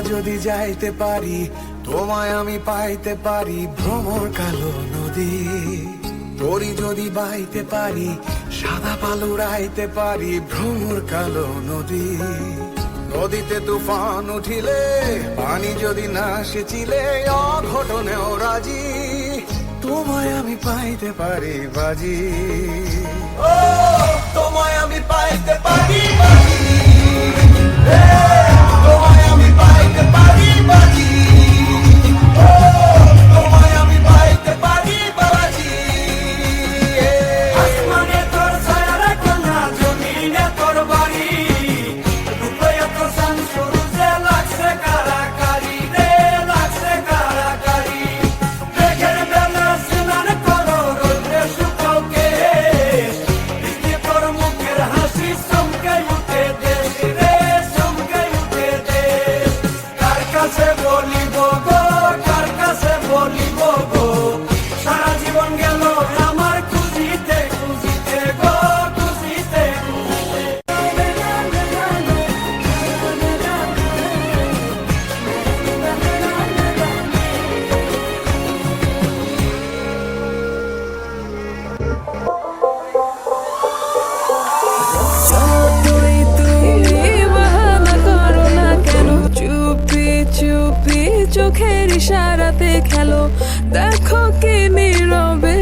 যদি যাইতে পারি, তোমায় আমি পাইতে পারি ভ্রমর কালো নদী। তরি যদি বাইতে পারি, সাদা পাল উড়াইতে পারি ভ্রমর কালো নদী। নদীতে তুফান উঠিলে, পানি যদি না সেচিলে, অঘটনেও রাজি তোমায় আমি পাইতে পারি বাজি। ও তোমায় আমি পাইতে পারি বাজি, তোমায় আমি পাইতে পারি বাজি। ও তোমায় আমি পাইতে পারি বাজি। আসমানে তোর ছায়া রাখো না, জমিনে তোর বাড়ি। রূপে এত শান সূর্যে লাগছে কারাকারি রে, লাগছে কারাকারি। মেঘের বেলা স্নান করো, রোদে শুকাও কেশ। বৃষ্টি তোর মুখের হাসি চমকে উঠে দেশ রে, চমকে উঠে দেশ। কার কাছে বলিব গো, কার কাছে বলিব গো, সারা জীবন গেল আমার খুঁজিতে খুঁজিতে গো, খুঁজিতে খুঁজিতে। যতই তুমি বাহানা করো না কেন, চুপি চুপি চোখের ইশারাতে খেলো। দেখো কি নীরবে